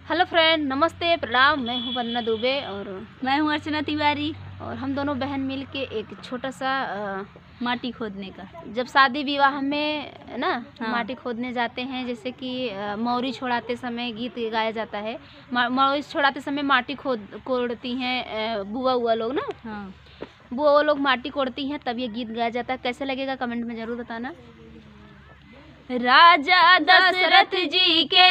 Hello friend, नमस्ते, प्रणाम। मैं हूं वंदना दुबे और मैं हूं अर्चना तिवारी। और हम दोनों बहन मिल के एक छोटा सा माटी खोदने का, जब शादी विवाह में ना हाँ। माटी खोदने जाते हैं, जैसे कि मौरी छोड़ाते समय गीत गाया जाता है। मौरी छोड़ाते समय माटी कोड़ती हैं बुआ हुआ लोग ना, हाँ। बुआ वो लोग माटी कोड़ती हैं, तब ये गीत गाया जाता है। कैसे लगेगा कमेंट में ज़रूर बताना। राजा दशरथ जी के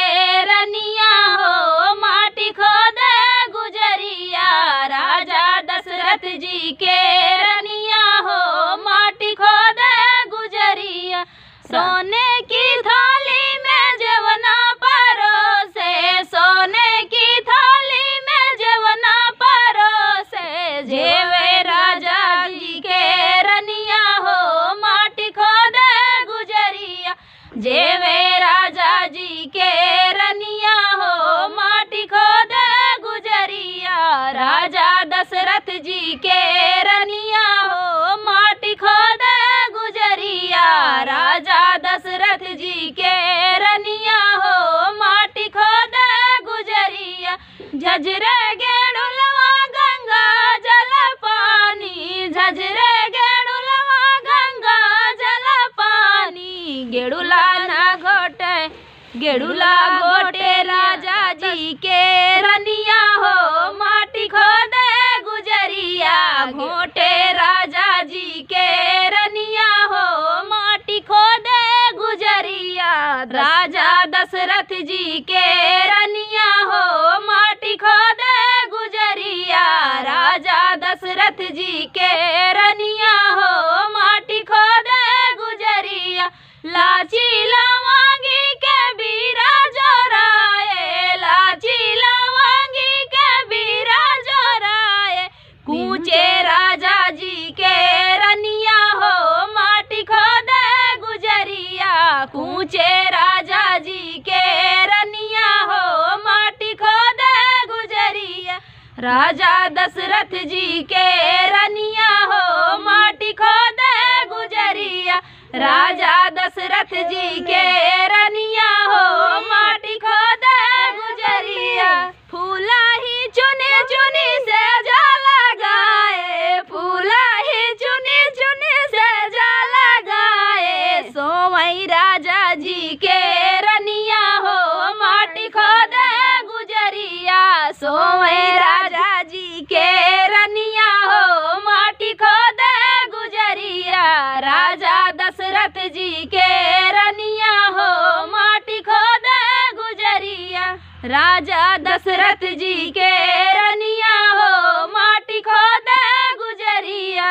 रनिया हो माटी खोदे गुजरिया, राजा दशरथ जी के रनिया हो माटी खोदे गुजरिया। सोने की थाली में जवना परोसे, सोने की थाली में जवना परोसे, जेवे राजा जी के रनिया हो माटी खोदे गुजरिया, जेवे राजा जी के रनिया हो माटी खोदे गुजरिया। राजा दशरथ जी के रनिया हो माटी खोदे गुजरिया, राजा दशरथ जी के रनिया हो माटी खोदे गुजरिया। झजरे गेड़ुलवा गंगा जल पानी, झजरे गेड़ुलवा गंगा जल पानी, गेड़ुला ना घोटे, गेड़ुला घोटे राजा जी के रनिया हो माटी खोदे गुजरिया, घोटे राजा जी के रनिया हो माटी खोदे गुजरिया। राजा दशरथ जी के रनिया हो माटी खोदे गुजरिया, राजा दशरथ जी के रनिया हो माटी खोदे गुजरिया। लाची लवांगी के बीरा जोराए, लाची लवांगी के बीरा जोराए, कूचे राजा जी के रनिया हो माटी खोदे गुजरिया, कूचे राजा जी के रनिया हो माटी खोदे गुजरिया। राजा दशरथ जी के रनिया हो माटी खोदे गुजरिया, राजा दशरथ जी के रनिया हो माटी खोदे गुजरिया। फूला ही चुनी चुनी से जा लगाए, फूला ही चुनी चुनी से जा लगाए, सोमई राजा जी के रनिया हो माटी खोदे गुजरिया, सोमई राजा जी के रनिया हो माटी खोदे गुजरिया। राजा दशरथ जी के रनिया हो माटी खोदे गुजरिया, राजा दशरथ जी के रनिया हो माटी खोदे गुजरिया।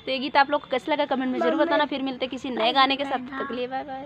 तो ये गीत आप लोग को कैसा लगा कमेंट में जरूर बताना। फिर मिलते किसी नए गाने के साथ, तक के लिए बाय बाय।